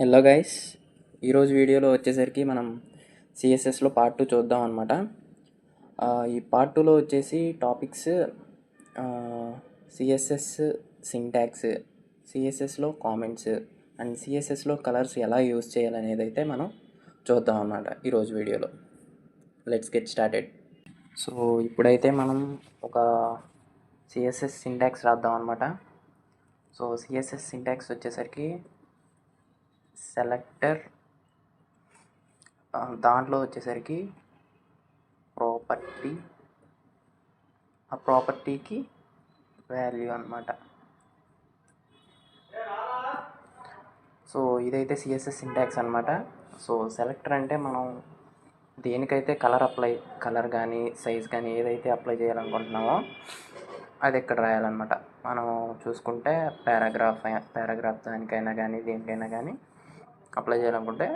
Hello guys, ఈరోజు వీడియోలో వచ్చేసరికి మనం సిఎస్ఎస్లో పార్ట్ 2 చూద్దాం అనమాట. ఈ పార్ట్ 2లో వచ్చేసి టాపిక్స్ సిఎస్ఎస్ సింటాక్స్, సిఎస్ఎస్లో కామెంట్స్ అండ్ సిఎస్ఎస్లో కలర్స్ ఎలా యూజ్ చేయాలనేది అయితే మనం చూద్దాం అన్నమాట ఈరోజు వీడియోలో. Let's get started. సో ఇప్పుడైతే మనం ఒక సిఎస్ఎస్ సింటాక్స్ రాద్దాం అనమాట. సో సిఎస్ఎస్ సింటాక్స్ వచ్చేసరికి సెలెక్టర్, దాంట్లో వచ్చేసరికి ప్రాపర్టీ, ఆ ప్రాపర్టీకి వాల్యూ అనమాట. సో ఇదైతే సిఎస్ఎస్ సింటాక్స్ అనమాట. సో సెలెక్టర్ అంటే మనం దేనికైతే కలర్ కానీ సైజ్ కానీ ఏదైతే అప్లై చేయాలనుకుంటున్నామో అది ఇక్కడ రాయాలన్నమాట. మనం చూసుకుంటే పారాగ్రాఫ్ దానికైనా కానీ దేనికైనా కానీ అప్లై చేయాలనుకుంటే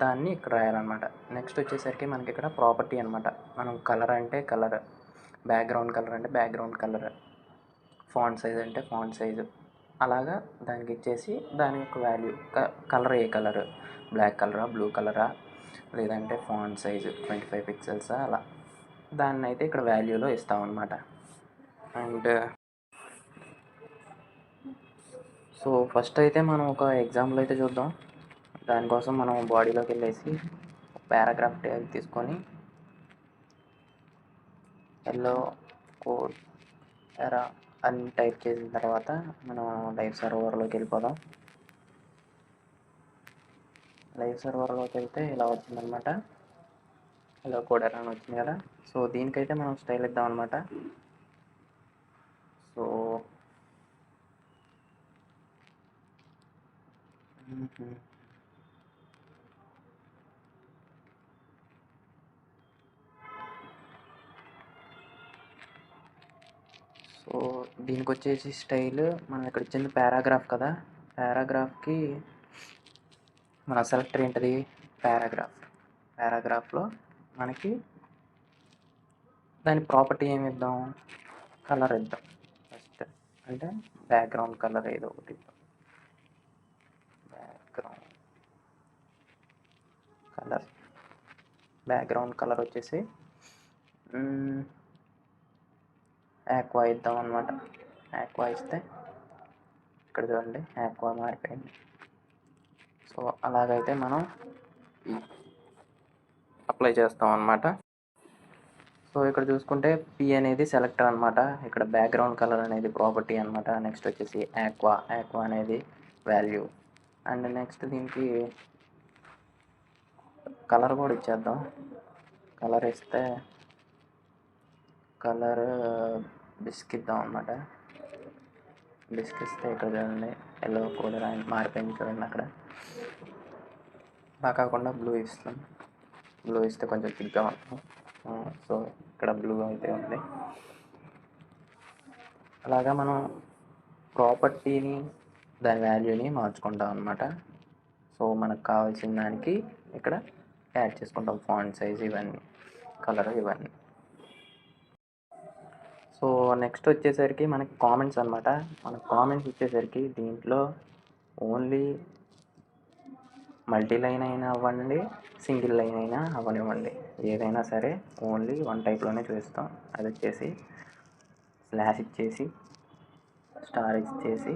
దాన్ని ఇక్కడ రాయాలన్నమాట. నెక్స్ట్ వచ్చేసరికి మనకి ఇక్కడ ప్రాపర్టీ అనమాట. మనం కలర్ అంటే కలర్, బ్యాక్గ్రౌండ్ కలర్ అంటే బ్యాక్గ్రౌండ్ కలర్, ఫాంట్ సైజ్ అంటే ఫాంట్ సైజు, అలాగా దానికి ఇచ్చేసి దాని యొక్క వాల్యూ, కలర్ ఏ కలర్, బ్లాక్ కలరా, బ్లూ కలరా, లేదంటే ఫాంట్ సైజు 25 పిక్సెల్సా, అలా దాన్ని అయితే ఇక్కడ వాల్యూలో ఇస్తామన్నమాట. అండ్ సో ఫస్ట్ అయితే మనం ఒక ఎగ్జాంపుల్ అయితే చూద్దాం. దానికోసం మనం బాడీలోకి వెళ్ళేసి పారాగ్రాఫ్ ట్యాగ్ తీసుకొని ఎల్లో కోడ్ ఎరా అని టైప్ చేసిన తర్వాత మనం లైవ్ సర్వర్లోకి వెళ్ళిపోదాం. లైవ్ సర్వర్లోకి వెళ్తే ఇలా వచ్చిందనమాట, ఎల్లో కోడ్ ఎరా అని వచ్చింది కదా. సో దీనికైతే మనం స్టైల్ ఇద్దాం అనమాట. సో సో దీనికి వచ్చేసి స్టైల్ మనం ఇక్కడ ఇచ్చింది పారాగ్రాఫ్ కదా, పారాగ్రాఫ్కి మన సెలెక్టర్ ఏంటిది పారాగ్రాఫ్లో మనకి దాని ప్రాపర్టీ ఏమి ఇద్దాం, కలర్ ఇద్దాం ఫస్ట్. అంటే బ్యాక్గ్రౌండ్ కలర్ ఏదో ఒకటి ఇద్దాం. బ్యాక్గ్రౌండ్ కలర్ వచ్చేసి ఆక్వా ఇద్దాం అనమాట. ఆక్వా ఇస్తే ఇక్కడ చూడండి ఆక్వా మారిపోయింది. సో అలాగైతే మనం అప్లై చేస్తాం అనమాట. సో ఇక్కడ చూసుకుంటే పి అనేది సెలెక్టర్ అనమాట, ఇక్కడ బ్యాక్గ్రౌండ్ కలర్ అనేది ప్రాపర్టీ అనమాట. నెక్స్ట్ వచ్చేసి ఆక్వా అనేది వాల్యూ. అండ్ నెక్స్ట్ దీనికి కలర్ కూడా ఇచ్చేద్దాం. కలర్ ఇస్తే కలర్ డిస్క్ ఇద్దాం అనమాట. డిస్క్ ఇస్తే ఇక్కడ చూడండి ఎల్లో కోడ్ మారిపోయింది చూడండి. అక్కడ అలా కాకుండా బ్లూ ఇస్తాం. బ్లూ ఇస్తే కొంచెం థిక్గా ఉంటుంది. సో ఇక్కడ బ్లూ అయితే ఉంది. అలాగా మనం ప్రాపర్టీని, దాని వాల్యూని మార్చుకుంటాం అనమాట. సో మనకు కావాల్సిన దానికి ఇక్కడ యాడ్ చేసుకుంటాం, ఫాంట్ సైజ్ ఇవన్నీ, కలర్ ఇవన్నీ. సో నెక్స్ట్ వచ్చేసరికి మనకి కామెంట్స్ అనమాట. మనకు కామెంట్స్ వచ్చేసరికి దీంట్లో ఓన్లీ మల్టీ లైన్ అయినా అవ్వండి, సింగిల్ లైన్ అయినా అవ్వనివ్వండి, ఏదైనా సరే ఓన్లీ వన్ టైప్లోనే చూస్తాం. అది వచ్చేసి స్లాష్ ఇచ్చేసి, స్టార్ ఇచ్చేసి,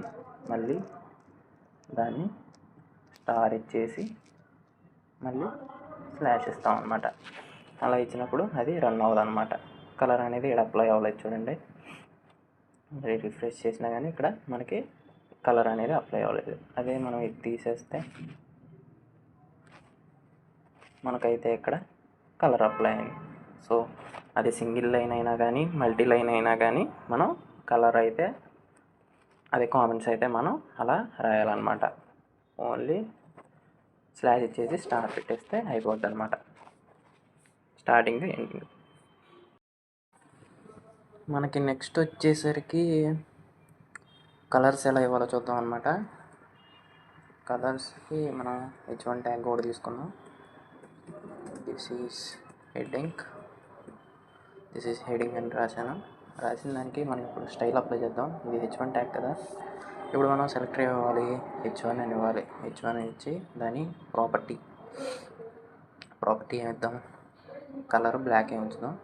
మళ్ళీ దాన్ని స్టార్ ఇచ్చేసి, మళ్ళీ స్లాష్ ఇస్తాం అనమాట. అలా ఇచ్చినప్పుడు అది రన్ అవ్వదు అనమాట. కలర్ అనేది ఇక్కడ అప్లై అవ్వలేదు చూడండి. రిఫ్రెష్ చేసినా కానీ ఇక్కడ మనకి కలర్ అనేది అప్లై అవ్వలేదు. అదే మనం ఇది తీసేస్తే మనకైతే ఇక్కడ కలర్ అప్లై అయింది. సో అది సింగిల్ లైన్ అయినా కానీ మల్టీ లైన్ అయినా కానీ మనం కలర్ అయితే, అది కామెంట్స్ అయితే మనం అలా రాయాలన్నమాట. ఓన్లీ స్లాష్ ఇచ్చేసి స్టార్ పెట్టేస్తే అయిపోద్ది అనమాట, స్టార్టింగ్ ఎండింగ్. మనకి నెక్స్ట్ వచ్చేసరికి కలర్స్ ఎలా ఇవ్వాలో చూద్దాం అనమాట. కలర్స్కి మనం H1 ట్యాగ్ కూడా తీసుకున్నాం. దిస్ ఈజ్ హెడింగ్ అని రాసిన దానికి మనం ఇప్పుడు స్టైల్ అప్లై చేద్దాం. ఇది H1 ట్యాగ్ కదా, ఇప్పుడు మనం సెలెక్టర్ ఇవ్వాలి, H1 అని ఇవ్వాలి. H1 ఇచ్చి దాని ప్రాపర్టీ ఏమిద్దాం, కలర్ బ్లాక్ ఉంచుదాం.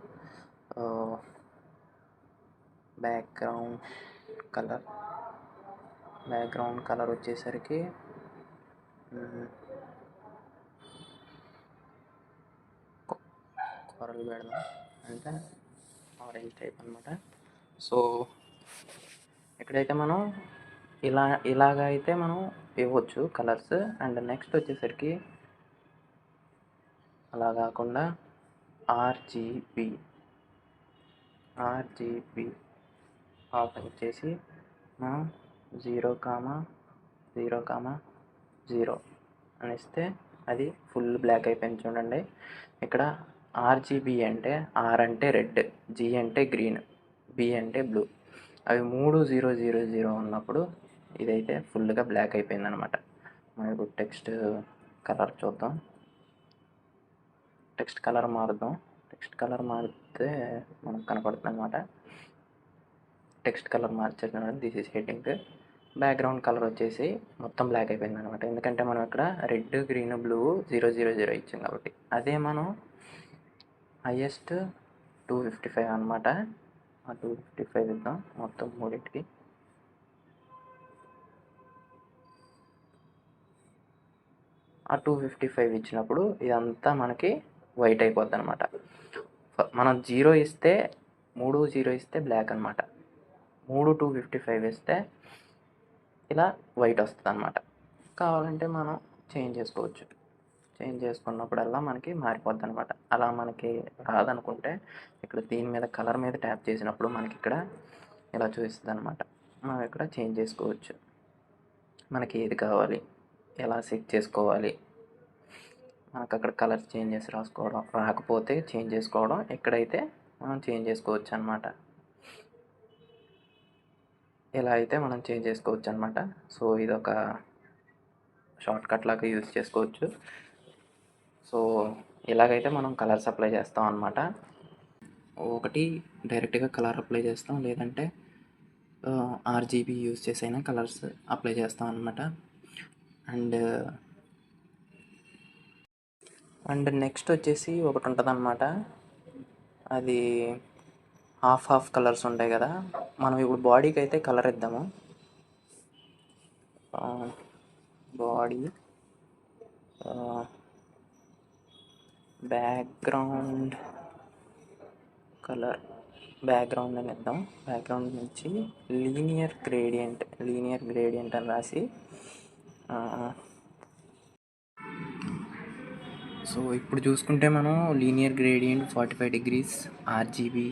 బ్యాక్గ్రౌండ్ కలర్ వచ్చేసరికి కొరలు పెడదాం, అంటే ఆరెంజ్ టైప్ అనమాట. సో ఎక్కడైతే మనం ఇలాగ అయితే మనం ఇవ్వచ్చు కలర్స్. అండ్ నెక్స్ట్ వచ్చేసరికి అలా కాకుండా ఆర్జీబీ ఆప్షన్ చేసి 0,0,0 అని ఇస్తే అది ఫుల్ బ్లాక్ అయిపోయింది చూడండి. ఇక్కడ ఆర్జీబీ అంటే ఆర్ అంటే రెడ్, జీ అంటే గ్రీన్, బి అంటే బ్లూ. అవి 3,0,0,0 ఉన్నప్పుడు ఇదైతే ఫుల్గా బ్లాక్ అయిపోయింది అనమాట. మనం ఇప్పుడు టెక్స్ట్ కలర్ చూద్దాం. టెక్స్ట్ కలర్ మారితే మనకు కనపడుతుంది అనమాట. టెక్స్ట్ కలర్ మార్చేద్దాం. This is heading. Background colour వచ్చేసి మొత్తం బ్లాక్ అయిపోయింది అనమాట. ఎందుకంటే మనం ఇక్కడ రెడ్, గ్రీన్, బ్లూ 0,0,0 ఇచ్చాం కాబట్టి. అదే మనం హైయెస్ట్ 255 అనమాట. ఆ 255 ఇద్దాం మొత్తం మూడింటికి. ఆ 255 ఇచ్చినప్పుడు ఇదంతా మనకి వైట్ అయిపోద్ది అనమాట. మనం 0 ఇస్తే 3,0 ఇస్తే బ్లాక్ అనమాట. 255 ఇస్తే ఇలా వైట్ వస్తుంది అనమాట. కావాలంటే మనం చేంజ్ చేసుకోవచ్చు. చేంజ్ చేసుకున్నప్పుడల్లా మనకి మారిపోద్ది అనమాట. అలా మనకి రాదనుకుంటే ఇక్కడ దీని మీద కలర్ మీద ట్యాప్ చేసినప్పుడు మనకి ఇక్కడ ఇలా చూపిస్తుంది అనమాట. మనం ఇక్కడ చేంజ్ చేసుకోవచ్చు. మనకి ఏది కావాలి, ఎలా సెట్ చేసుకోవాలి, మనకు అక్కడ కలర్ చేంజ్ చేసి రాసుకోవడం, రాకపోతే చేంజ్ చేసుకోవడం, ఎక్కడైతే మనం చేంజ్ చేసుకోవచ్చు అనమాట. ఇలా అయితే మనం చేంజ్ చేసుకోవచ్చు అనమాట. సో ఇదొక షార్ట్ కట్ లాగా యూజ్ చేసుకోవచ్చు. సో ఇలాగైతే మనం కలర్స్ అప్లై చేస్తాం అనమాట. ఒకటి డైరెక్ట్గా కలర్ అప్లై చేస్తాం, లేదంటే ఆర్జీబీ యూజ్ చేసైనా కలర్స్ అప్లై చేస్తాం అనమాట. అండ్ నెక్స్ట్ వచ్చేసి ఒకటి ఉంటుంది అనమాట. అది హాఫ్ కలర్స్ ఉంటాయి కదా. మనం ఇప్పుడు బాడీకి అయితే కలర్ ఇద్దాము. బాడీ బ్యాక్గ్రౌండ్ కలర్ బ్యాక్గ్రౌండ్ అని ఇద్దాం. బ్యాక్గ్రౌండ్ నుంచి లీనియర్ గ్రేడియంట్ అని రాసి, సో ఇప్పుడు చూసుకుంటే మనం లీనియర్ గ్రేడియంట్ 45 degrees ఆర్జీబీ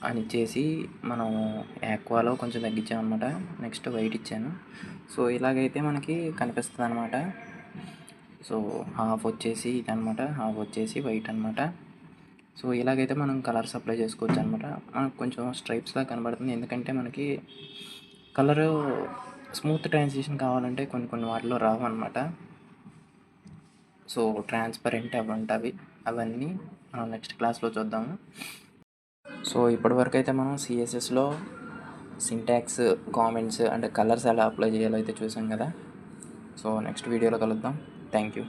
అని ఇచ్చేసి మనం యాక్వాలో కొంచెం తగ్గించామన్నమాట. నెక్స్ట్ వైట్ ఇచ్చాను. సో ఇలాగైతే మనకి కనిపిస్తుంది అనమాట. సో హాఫ్ వచ్చేసి ఇది అనమాట, హాఫ్ వచ్చేసి వైట్ అనమాట. సో ఇలాగైతే మనం కలర్స్ అప్లై చేసుకోవచ్చు అనమాట. మనకు కొంచెం స్ట్రైప్స్లా కనబడుతుంది, ఎందుకంటే మనకి కలరు స్మూత్ ట్రాన్సిషన్ కావాలంటే కొన్ని వాటిలో రావు అనమాట. సో ట్రాన్స్పరెంట్ అవన్నీ మనం నెక్స్ట్ క్లాస్లో చూద్దాము. సో ఇప్పటివరకు అయితే మనం సిఎస్ఎస్లో సింటాక్స్, కామెంట్స్ అండ్ కలర్స్ ఎలా అప్లై చేయాలో అయితే చూసాం కదా. సో నెక్స్ట్ వీడియోలో కలుద్దాం. Thank you.